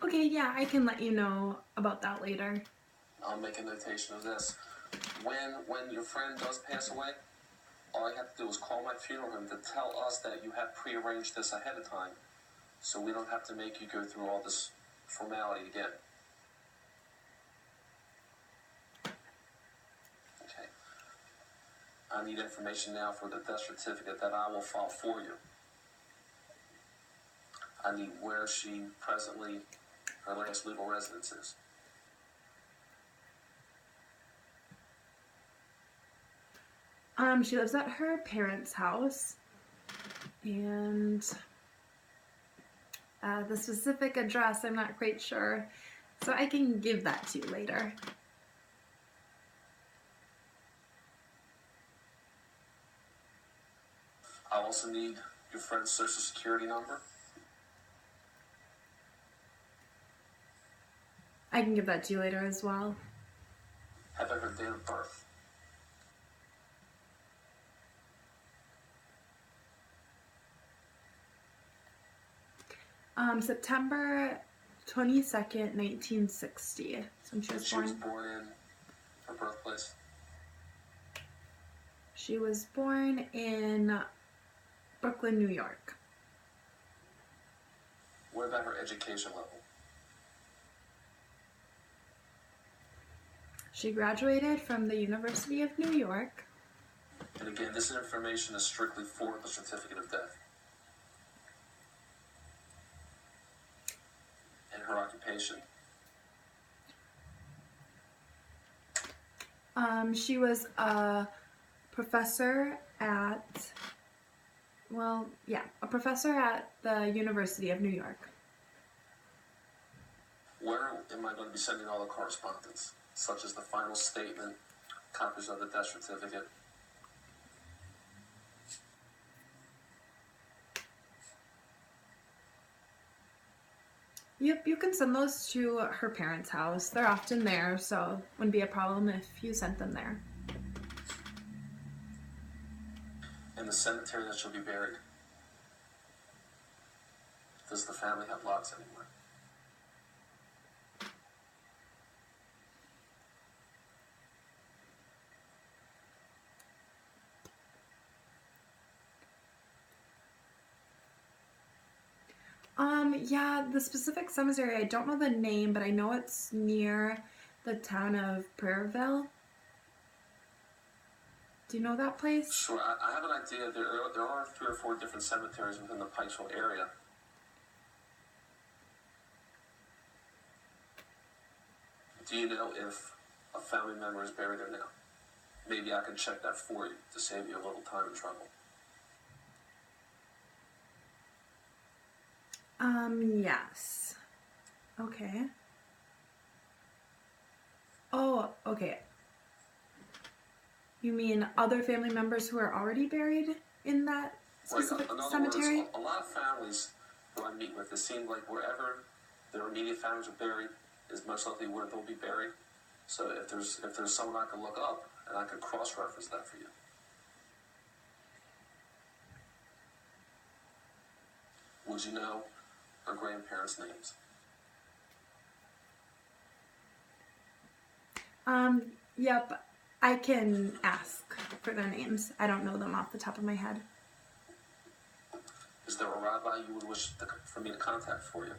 Okay, yeah, I can let you know about that later. I'll make a notation of this. When your friend does pass away, all you have to do is call my funeral home to tell us that you have prearranged this ahead of time, so we don't have to make you go through all this formality again. Okay. I need information now for the death certificate that I will file for you. I need where she presently, her last legal residence is. She lives at her parents' house, and the specific address I'm not quite sure, so I can give that to you later. I also need your friend's social security number. I can give that to you later as well. How about her date of birth? September 22nd, 1960. So she was She was born in her birthplace. She was born in Brooklyn, New York. What about her education level? She graduated from the University of New York. And again, this information is strictly for the certificate of death. And her occupation. She was a professor at, a professor at the University of New York. Where am I going to be sending all the correspondence, such as the final statement, copies of the death certificate? Yep, you can send those to her parents' house. They're often there, so it wouldn't be a problem if you sent them there. And the cemetery that she'll be buried. Does the family have lots anymore? Yeah, the specific cemetery, I don't know the name, but I know it's near the town of Prairieville. Do you know that place? Sure, I have an idea. There are 3 or 4 different cemeteries within the Pikesville area. Do you know if a family member is buried there now? Maybe I can check that for you to save you a little time and trouble. Yes. Okay. Oh, okay. You mean other family members who are already buried in that specific cemetery? Words, a lot of families who I meet with, it seems like wherever their immediate families are buried is most likely where they'll be buried. So if there's someone I can look up and I can cross-reference that for you. Would you know her grandparents' names? Yep. I can ask for their names. I don't know them off the top of my head. Is there a rabbi you would wish for me to contact for you?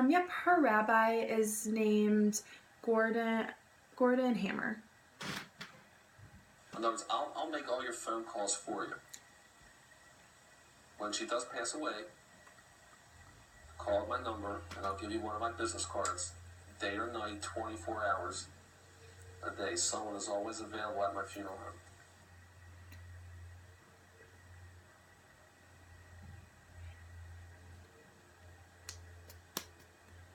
Yep, her rabbi is named Gordon Hammer. In other words, I'll make all your phone calls for you. When she does pass away, call my number and I'll give you one of my business cards. Day or night, 24 hours a day. Someone is always available at my funeral home.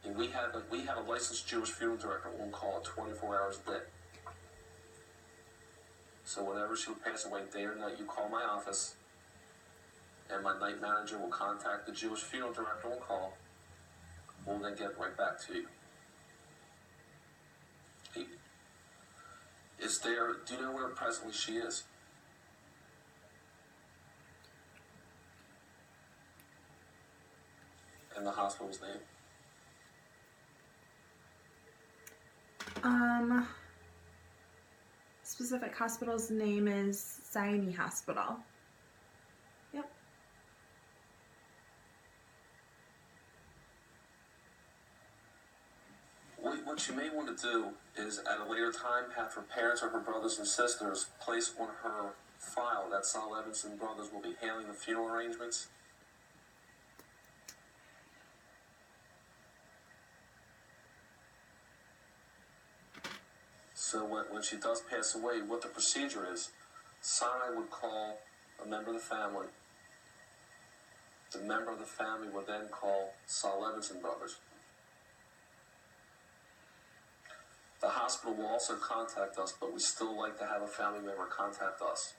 And we have a licensed Jewish funeral director on call 24 hours a day. So whenever she would pass away, day or night, you call my office, and my night manager will contact the Jewish funeral director on call. We'll then get right back to you. Do you know where presently she is? and the hospital's name? Specific hospital's name is Sinai Hospital. Yep. What you may want to do is at a later time have her parents or her brothers and sisters place on her file that Sol Levinson Brothers will be handling the funeral arrangements. So when she does pass away, what the procedure is, Sinai would call a member of the family. The member of the family would then call Sol Levinson Brothers. The hospital will also contact us, but we still like to have a family member contact us.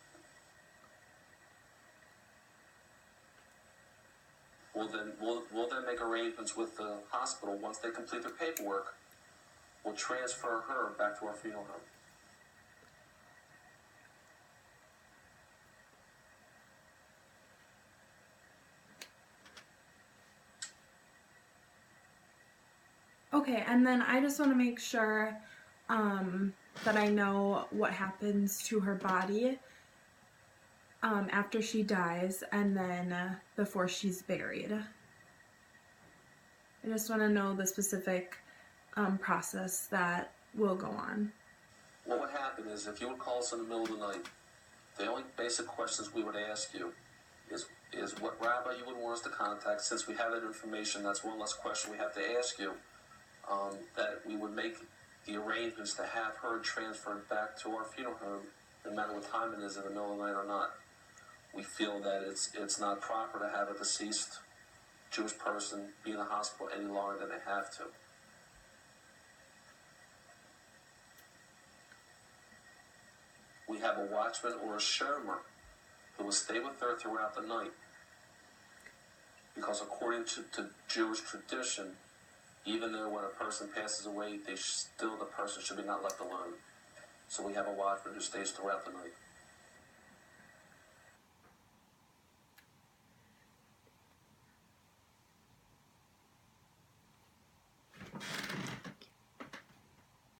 We'll then make arrangements with the hospital. Once they complete their paperwork, we'll transfer her back to our funeral home. Okay, and then I just want to make sure that I know what happens to her body after she dies and then before she's buried. I just want to know the specific process that will go on. What would happen is if you would call us in the middle of the night, the only basic questions we would ask you is what rabbi you would want us to contact. Since we have that information, that's one less question we have to ask you. That we would make the arrangements to have her transferred back to our funeral home, no matter what time it is in the middle of the night or not. We feel that it's not proper to have a deceased Jewish person be in the hospital any longer than they have to. We have a watchman or a shomer who will stay with her throughout the night, because according to Jewish tradition, even though when a person passes away, the person should be not left alone. So we have a watchman who stays throughout the night.